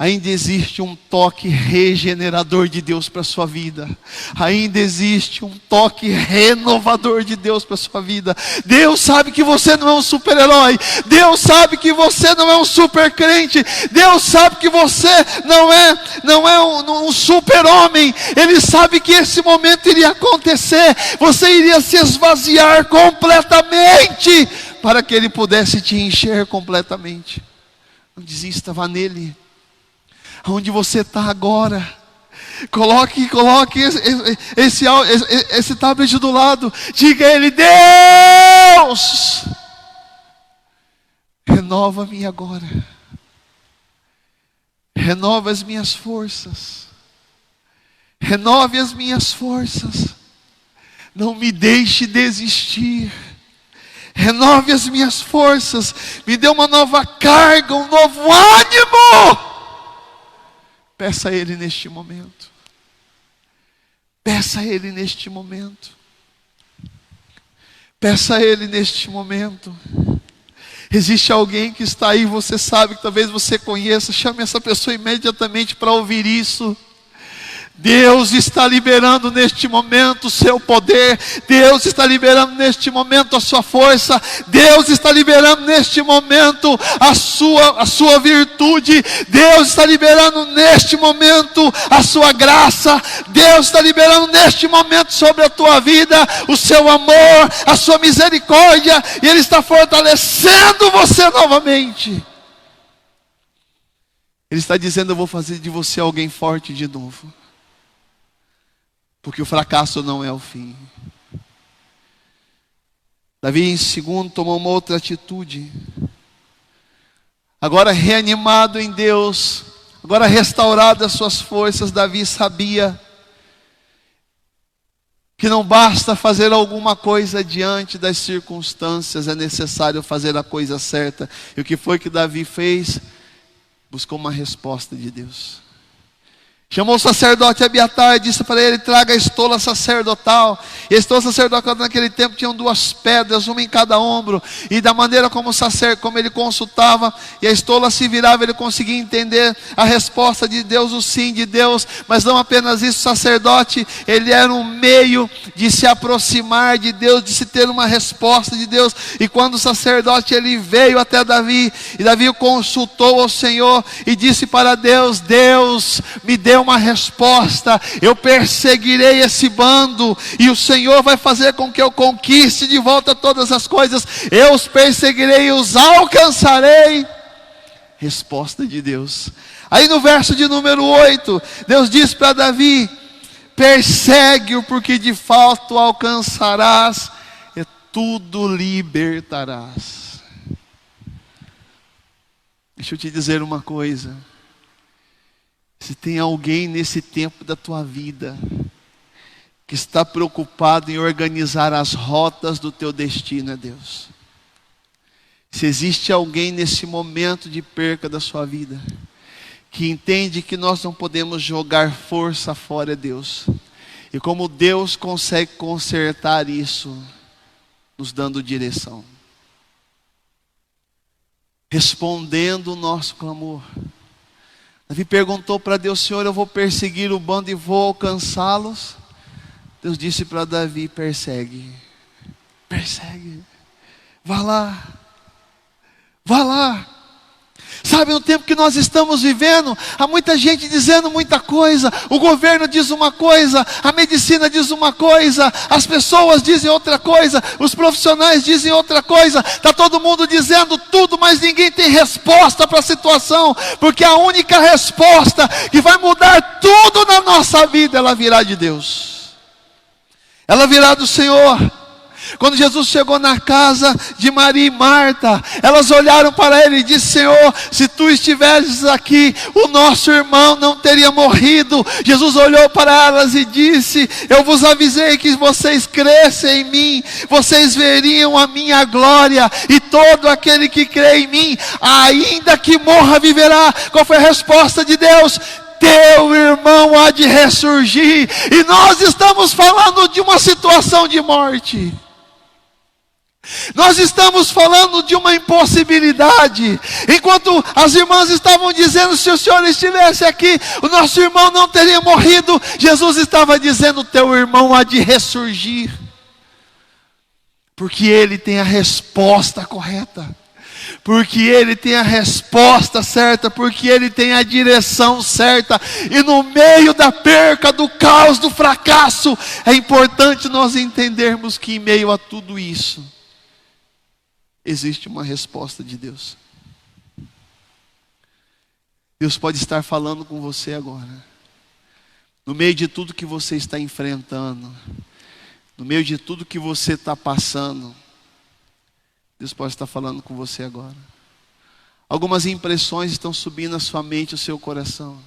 Ainda existe um toque regenerador de Deus para a sua vida. Ainda existe um toque renovador de Deus para a sua vida. Deus sabe que você não é um super-herói. Deus sabe que você não é um super-crente. Deus sabe que você não é um super-homem. Ele sabe que esse momento iria acontecer. Você iria se esvaziar completamente para que Ele pudesse te encher completamente. Não desista, vá nele. Onde você está agora, coloque esse tablet do lado. Diga a Ele: Deus, renova-me agora, renova as minhas forças, renove as minhas forças, não me deixe desistir, renove as minhas forças, me dê uma nova carga, um novo ânimo. Peça a Ele neste momento. Peça a Ele neste momento. Peça a Ele neste momento. Existe alguém que está aí, você sabe, que talvez você conheça. Chame essa pessoa imediatamente para ouvir isso. Deus está liberando neste momento o seu poder. Deus está liberando neste momento a sua força. Deus está liberando neste momento a sua virtude. Deus está liberando neste momento a sua graça. Deus está liberando neste momento sobre a tua vida o seu amor, a sua misericórdia. E Ele está fortalecendo você novamente. Ele está dizendo: eu vou fazer de você alguém forte de novo. Porque o fracasso não é o fim. Davi, em segundo, tomou uma outra atitude. Agora reanimado em Deus, agora restaurado as suas forças, Davi sabia que não basta fazer alguma coisa diante das circunstâncias, é necessário fazer a coisa certa. E o que foi que Davi fez? Buscou uma resposta de Deus. Chamou o sacerdote Abiatar e disse para ele: traga a estola sacerdotal. E a estola sacerdotal naquele tempo tinham 2 pedras, uma em cada ombro. E da maneira como ele consultava, e a estola se virava, ele conseguia entender a resposta de Deus, o sim de Deus. Mas não apenas isso, o sacerdote, ele era um meio de se aproximar de Deus, de se ter uma resposta de Deus. E quando o sacerdote ele veio até Davi, e Davi consultou ao Senhor e disse para Deus: Deus, me deu uma resposta, eu perseguirei esse bando, e o Senhor vai fazer com que eu conquiste de volta todas as coisas, eu os perseguirei e os alcançarei. Resposta de Deus. Aí no verso de número 8, Deus diz para Davi: persegue-o, porque de fato alcançarás, e tudo libertarás. Deixa eu te dizer uma coisa. Se tem alguém nesse tempo da tua vida que está preocupado em organizar as rotas do teu destino, é Deus. Se existe alguém nesse momento de perca da sua vida, que entende que nós não podemos jogar força fora, é Deus. E como Deus consegue consertar isso, nos dando direção, respondendo o nosso clamor. Davi perguntou para Deus: Senhor, eu vou perseguir o bando e vou alcançá-los? Deus disse para Davi: persegue, persegue, vá lá, vá lá. Sabe, no tempo que nós estamos vivendo, há muita gente dizendo muita coisa. O governo diz uma coisa, a medicina diz uma coisa, as pessoas dizem outra coisa, os profissionais dizem outra coisa. Está todo mundo dizendo tudo, mas ninguém tem resposta para a situação. Porque a única resposta que vai mudar tudo na nossa vida, ela virá de Deus. Ela virá do Senhor. Quando Jesus chegou na casa de Maria e Marta, elas olharam para ele e disseram: Senhor, se tu estivesses aqui, o nosso irmão não teria morrido. Jesus olhou para elas e disse: eu vos avisei que vocês crescem em mim, vocês veriam a minha glória, e todo aquele que crê em mim, ainda que morra, viverá. Qual foi a resposta de Deus? Teu irmão há de ressurgir. E nós estamos falando de uma situação de morte. Nós estamos falando de uma impossibilidade. Enquanto as irmãs estavam dizendo: se o Senhor estivesse aqui, o nosso irmão não teria morrido, Jesus estava dizendo: teu irmão há de ressurgir. Porque ele tem a resposta correta, porque ele tem a resposta certa, porque ele tem a direção certa. E no meio da perca, do caos, do fracasso, é importante nós entendermos que em meio a tudo isso existe uma resposta de Deus. Deus pode estar falando com você agora, no meio de tudo que você está enfrentando, no meio de tudo que você está passando. Deus pode estar falando com você agora. Algumas impressões estão subindo à sua mente, ao seu coração.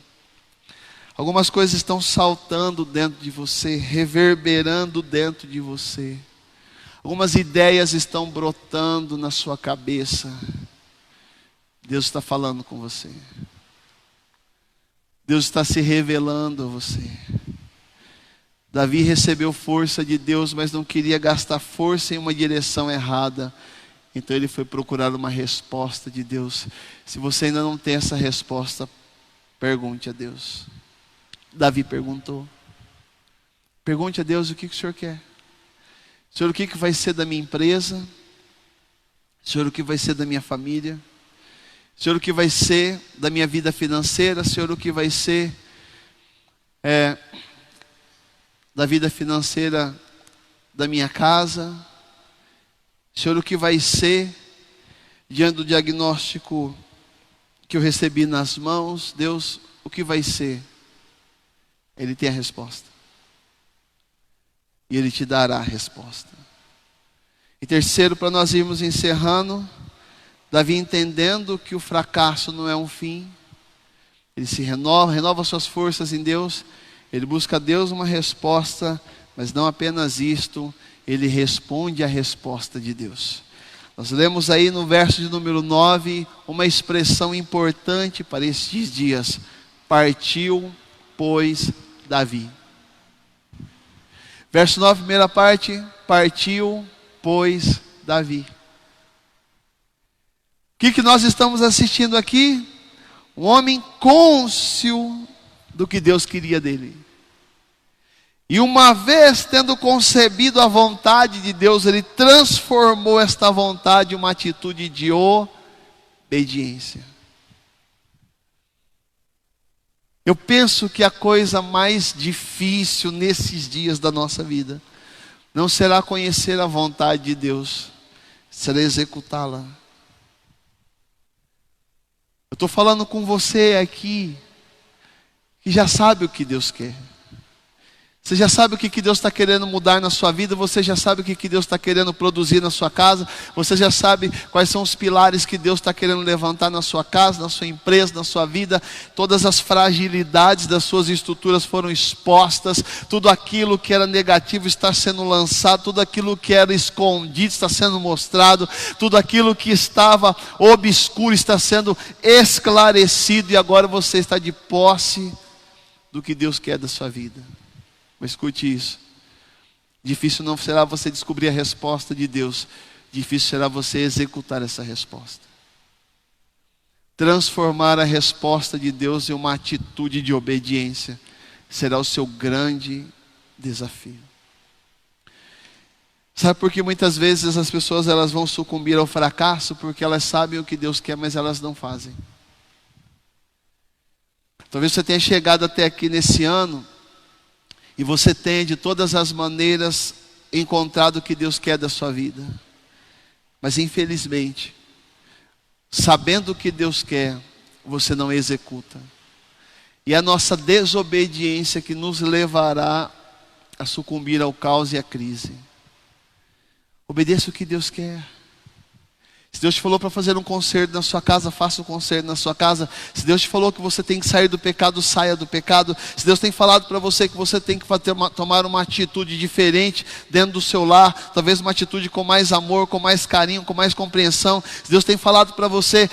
Algumas coisas estão saltando dentro de você, reverberando dentro de você. Algumas ideias estão brotando na sua cabeça. Deus está falando com você. Deus está se revelando a você. Davi recebeu força de Deus, mas não queria gastar força em uma direção errada. Então ele foi procurar uma resposta de Deus. Se você ainda não tem essa resposta, pergunte a Deus. Davi perguntou. Pergunte a Deus: o que o Senhor quer? Senhor, o que vai ser da minha empresa? Senhor, o que vai ser da minha família? Senhor, o que vai ser da minha vida financeira? Senhor, o que vai ser da vida financeira da minha casa? Senhor, o que vai ser diante do diagnóstico que eu recebi nas mãos? Deus, o que vai ser? Ele tem a resposta. E Ele te dará a resposta. E terceiro, para nós irmos encerrando, Davi, entendendo que o fracasso não é um fim, ele se renova suas forças em Deus, ele busca a Deus uma resposta, mas não apenas isto, ele responde a resposta de Deus. Nós lemos aí no verso de número 9, uma expressão importante para estes dias: partiu, pois, Davi. Verso 9, primeira parte: partiu, pois, Davi. O que nós estamos assistindo aqui? Um homem cônscio do que Deus queria dele. E uma vez tendo concebido a vontade de Deus, ele transformou esta vontade em uma atitude de obediência. Eu penso que a coisa mais difícil nesses dias da nossa vida não será conhecer a vontade de Deus, será executá-la. Eu estou falando com você aqui que já sabe o que Deus quer. Você já sabe o que Deus está querendo mudar na sua vida, você já sabe o que Deus está querendo produzir na sua casa, você já sabe quais são os pilares que Deus está querendo levantar na sua casa, na sua empresa, na sua vida. Todas as fragilidades das suas estruturas foram expostas, tudo aquilo que era negativo está sendo lançado, tudo aquilo que era escondido está sendo mostrado, tudo aquilo que estava obscuro está sendo esclarecido, e agora você está de posse do que Deus quer da sua vida. Mas escute isso: difícil não será você descobrir a resposta de Deus, difícil será você executar essa resposta. Transformar a resposta de Deus em uma atitude de obediência será o seu grande desafio. Sabe por que muitas vezes as pessoas elas vão sucumbir ao fracasso? Porque elas sabem o que Deus quer, mas elas não fazem. Talvez você tenha chegado até aqui nesse ano e você tenha de todas as maneiras encontrado o que Deus quer da sua vida. Mas infelizmente, sabendo o que Deus quer, você não executa. E é a nossa desobediência que nos levará a sucumbir ao caos e à crise. Obedeça o que Deus quer. Se Deus te falou para fazer um concerto na sua casa, faça um concerto na sua casa. Se Deus te falou que você tem que sair do pecado, saia do pecado. Se Deus tem falado para você que você tem que tomar uma atitude diferente dentro do seu lar, talvez uma atitude com mais amor, com mais carinho, com mais compreensão. Se Deus tem falado para você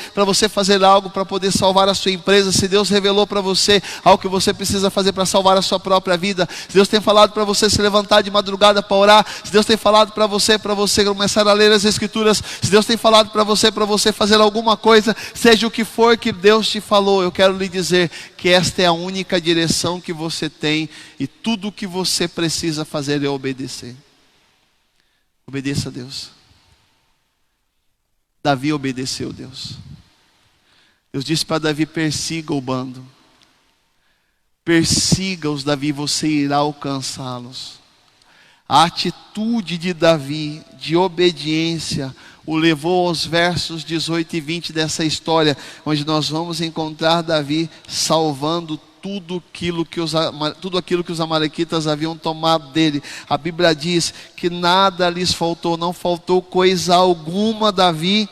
fazer algo para poder salvar a sua empresa, se Deus revelou para você algo que você precisa fazer para salvar a sua própria vida, se Deus tem falado para você se levantar de madrugada para orar, se Deus tem falado para você começar a ler as Escrituras, se Deus tem falado para você fazer alguma coisa, seja o que for que Deus te falou, eu quero lhe dizer que esta é a única direção que você tem, e tudo o que você precisa fazer é obedecer. Obedeça a Deus. Davi obedeceu a Deus. Deus disse para Davi: persiga o bando, persiga-os, Davi, você irá alcançá-los. A atitude de Davi de obediência o levou aos versos 18 e 20 dessa história, onde nós vamos encontrar Davi salvando tudo aquilo que os amalequitas haviam tomado dele. A Bíblia diz que nada lhes faltou, não faltou coisa alguma, Davi,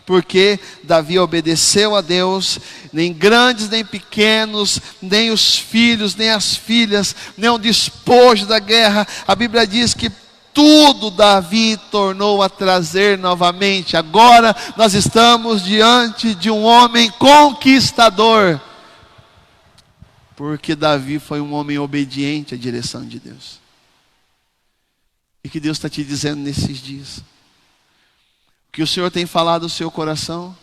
porque Davi obedeceu a Deus. Nem grandes, nem pequenos, nem os filhos, nem as filhas, nem o despojo da guerra. A Bíblia diz que tudo Davi tornou a trazer novamente. Agora nós estamos diante de um homem conquistador, porque Davi foi um homem obediente à direção de Deus. E que Deus está te dizendo nesses dias? O que o Senhor tem falado no seu coração?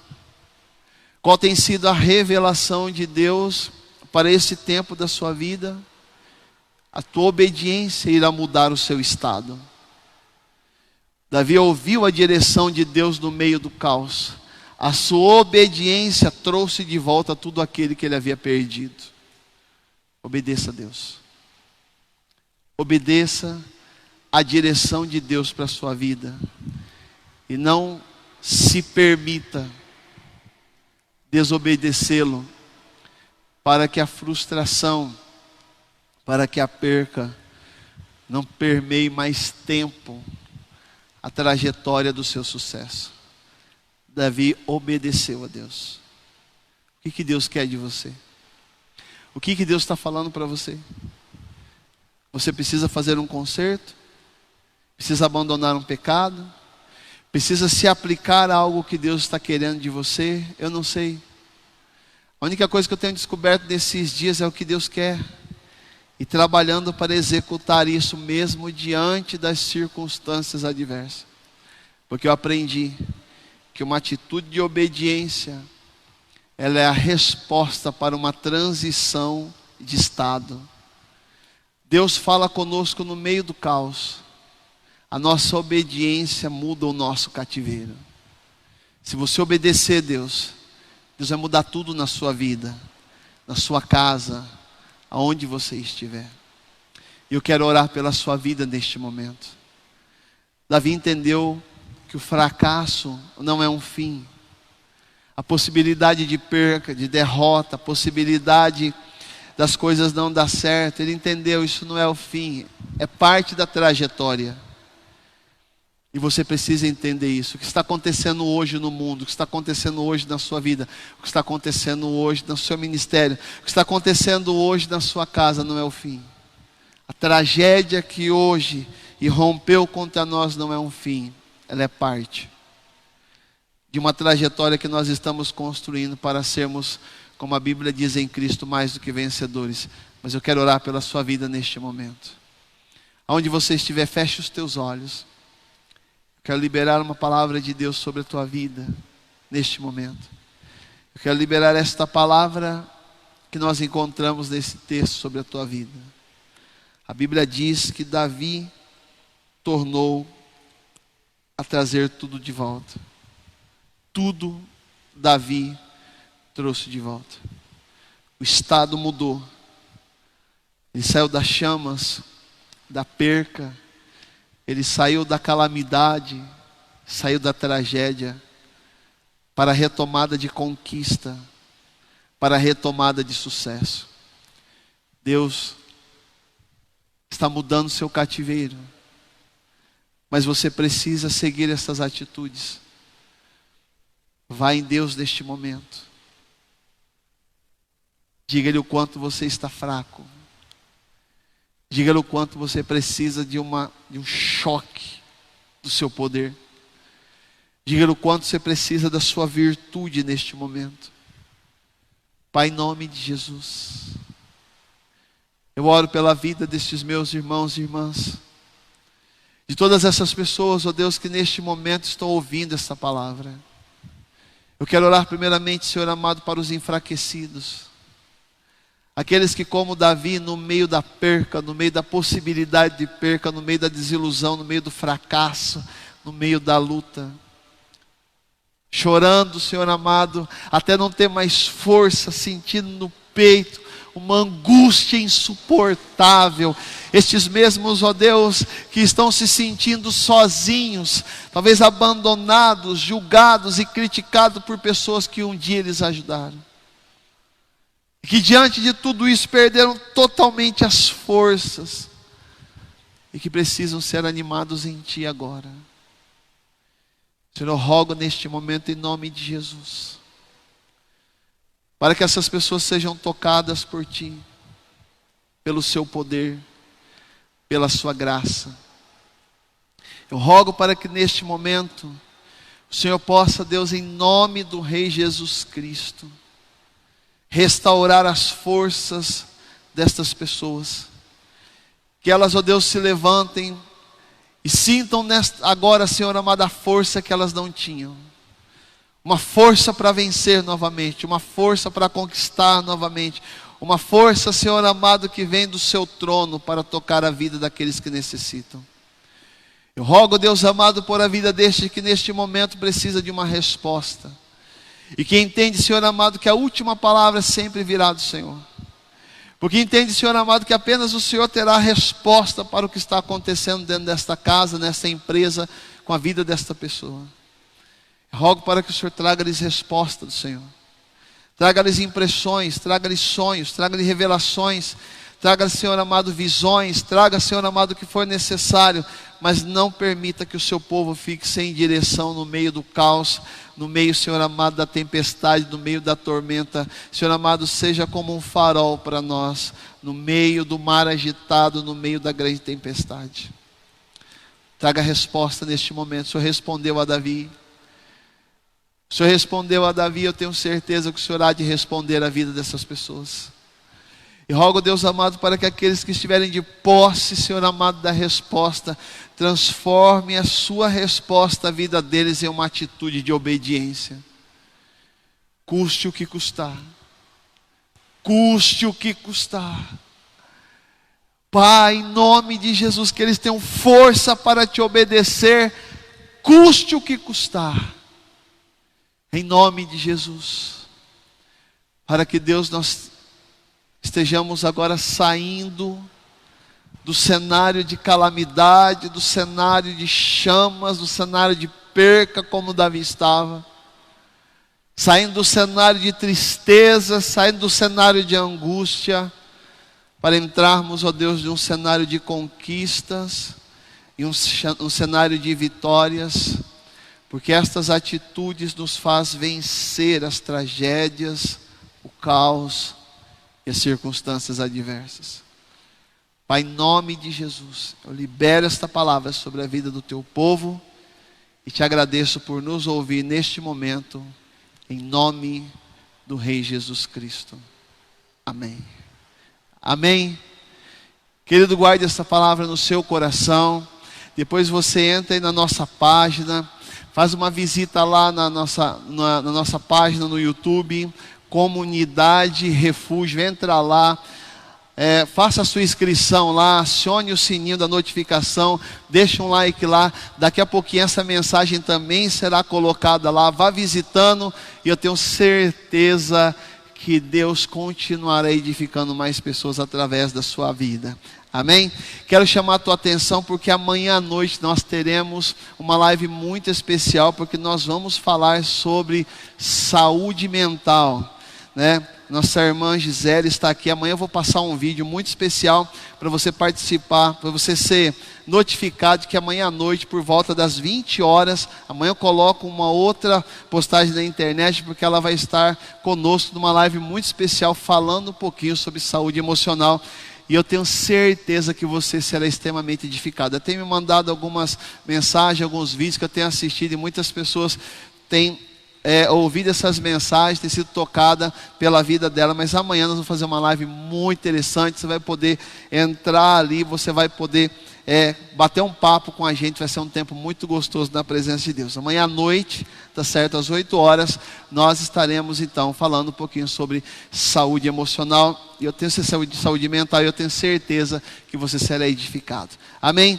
Qual tem sido a revelação de Deus para esse tempo da sua vida? A tua obediência irá mudar o seu estado. Davi ouviu a direção de Deus no meio do caos. A sua obediência trouxe de volta tudo aquilo que ele havia perdido. Obedeça a Deus. Obedeça a direção de Deus para a sua vida. E não se permita desobedecê-lo, para que a frustração, para que a perca não permeie mais tempo a trajetória do seu sucesso. Davi obedeceu a Deus. O que Deus quer de você? O que Deus está falando para você? Você precisa fazer um concerto? Precisa abandonar um pecado? Precisa se aplicar a algo que Deus está querendo de você? Eu não sei. A única coisa que eu tenho descoberto nesses dias é o que Deus quer. E trabalhando para executar isso mesmo diante das circunstâncias adversas. Porque eu aprendi que uma atitude de obediência, ela é a resposta para uma transição de estado. Deus fala conosco no meio do caos. A nossa obediência muda o nosso cativeiro. Se você obedecer a Deus, Deus vai mudar tudo na sua vida, na sua casa, aonde você estiver. Eu quero orar pela sua vida neste momento. Davi entendeu que o fracasso não é um fim. A possibilidade de perca, de derrota, a possibilidade das coisas não dar certo. Ele entendeu, isso não é o fim, é parte da trajetória. E você precisa entender isso. O que está acontecendo hoje no mundo, o que está acontecendo hoje na sua vida, o que está acontecendo hoje no seu ministério, o que está acontecendo hoje na sua casa não é o fim. A tragédia que hoje irrompeu contra nós não é um fim, ela é parte de uma trajetória que nós estamos construindo para sermos, como a Bíblia diz em Cristo, mais do que vencedores. Mas eu quero orar pela sua vida neste momento. Aonde você estiver, feche os teus olhos. Quero liberar uma palavra de Deus sobre a tua vida neste momento. Eu quero liberar esta palavra que nós encontramos nesse texto sobre a tua vida. A Bíblia diz que Davi tornou a trazer tudo de volta. Tudo Davi trouxe de volta. O estado mudou. Ele saiu das chamas, da perca. Ele saiu da calamidade, saiu da tragédia, para a retomada de conquista, para a retomada de sucesso. Deus está mudando seu cativeiro, mas você precisa seguir essas atitudes. Vá em Deus neste momento. Diga-lhe o quanto você está fraco. Diga-lhe o quanto você precisa de um choque do seu poder. Diga-lhe o quanto você precisa da sua virtude neste momento. Pai, em nome de Jesus, eu oro pela vida destes meus irmãos e irmãs, de todas essas pessoas, ó Deus, que neste momento estão ouvindo esta palavra. Eu quero orar primeiramente, Senhor amado, para os enfraquecidos. Aqueles que, como Davi, no meio da perca, no meio da possibilidade de perca, no meio da desilusão, no meio do fracasso, no meio da luta, chorando, Senhor amado, até não ter mais força, sentindo no peito uma angústia insuportável. Estes mesmos, ó Deus, que estão se sentindo sozinhos, talvez abandonados, julgados e criticados por pessoas que um dia eles ajudaram. Que diante de tudo isso perderam totalmente as forças e que precisam ser animados em Ti agora. Senhor, eu rogo neste momento em nome de Jesus, para que essas pessoas sejam tocadas por Ti, pelo Seu poder, pela Sua graça. Eu rogo para que neste momento o Senhor possa, Deus, em nome do Rei Jesus Cristo, restaurar as forças destas pessoas. Que elas, ó Deus, se levantem e sintam agora, Senhor amado, a força que elas não tinham. Uma força para vencer novamente, uma força para conquistar novamente, uma força, Senhor amado, que vem do Seu trono para tocar a vida daqueles que necessitam. Eu rogo, Deus amado, por a vida deste que neste momento precisa de uma resposta. E que entende, Senhor amado, que a última palavra sempre virá do Senhor. Porque entende, Senhor amado, que apenas o Senhor terá a resposta para o que está acontecendo dentro desta casa, nesta empresa, com a vida desta pessoa. Eu rogo para que o Senhor traga-lhes resposta do Senhor. Traga-lhes impressões, traga-lhes sonhos, traga-lhes revelações. Traga, Senhor amado, visões. Traga, Senhor amado, o que for necessário. Mas não permita que o seu povo fique sem direção no meio do caos, no meio, Senhor amado, da tempestade, no meio da tormenta. Senhor amado, seja como um farol para nós, no meio do mar agitado, no meio da grande tempestade. Traga a resposta neste momento. O Senhor respondeu a Davi. O Senhor respondeu a Davi, eu tenho certeza que o Senhor há de responder à vida dessas pessoas. E rogo, Deus amado, para que aqueles que estiverem de posse, Senhor amado, da resposta, transforme a sua resposta à vida deles em uma atitude de obediência. Custe o que custar. Custe o que custar. Pai, em nome de Jesus, que eles tenham força para Te obedecer, custe o que custar. Em nome de Jesus. Para que, Deus, nós estejamos agora saindo do cenário de calamidade, do cenário de chamas, do cenário de perca, como Davi estava. Saindo do cenário de tristeza, saindo do cenário de angústia, para entrarmos, ó Deus, de um cenário de conquistas e um cenário de vitórias, porque estas atitudes nos faz vencer as tragédias, o caos e as circunstâncias adversas. Pai, em nome de Jesus, eu libero esta palavra sobre a vida do teu povo e te agradeço por nos ouvir neste momento, em nome do Rei Jesus Cristo. Amém. Amém. Querido, guarde essa palavra no seu coração. Depois você entra aí na nossa página, faz uma visita lá na nossa página no YouTube, Comunidade Refúgio. Entra lá, faça a sua inscrição lá, acione o sininho da notificação, deixa um like lá. Daqui a pouquinho essa mensagem também será colocada lá. Vá visitando e eu tenho certeza que Deus continuará edificando mais pessoas através da sua vida. Amém? Quero chamar a tua atenção porque amanhã à noite nós teremos uma live muito especial, porque nós vamos falar sobre saúde mental, né? Nossa irmã Gisele está aqui. Amanhã eu vou passar um vídeo muito especial para você participar, para você ser notificado que amanhã à noite, por volta das 20 horas, amanhã eu coloco uma outra postagem na internet, porque ela vai estar conosco numa live muito especial, falando um pouquinho sobre saúde emocional. E eu tenho certeza que você será extremamente edificado. Eu tenho me mandado algumas mensagens, alguns vídeos que eu tenho assistido, e muitas pessoas têm ouvido essas mensagens, tem sido tocada pela vida dela. Mas amanhã nós vamos fazer uma live muito interessante. Você vai poder entrar ali, você vai poder bater um papo com a gente. Vai ser um tempo muito gostoso na presença de Deus. Amanhã à noite, tá certo, às 8 horas, nós estaremos então falando um pouquinho sobre saúde emocional. E eu tenho saúde mental, e eu tenho certeza que você será edificado. Amém?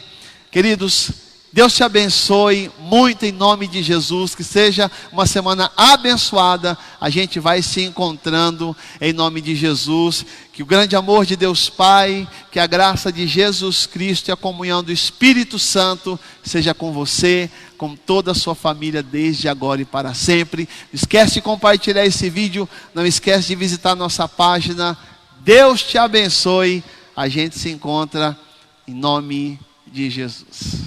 Queridos, Deus te abençoe muito em nome de Jesus, que seja uma semana abençoada. A gente vai se encontrando em nome de Jesus. Que o grande amor de Deus Pai, que a graça de Jesus Cristo e a comunhão do Espírito Santo seja com você, com toda a sua família, desde agora e para sempre. Não esquece de compartilhar esse vídeo, não esquece de visitar a nossa página. Deus te abençoe. A gente se encontra em nome de Jesus.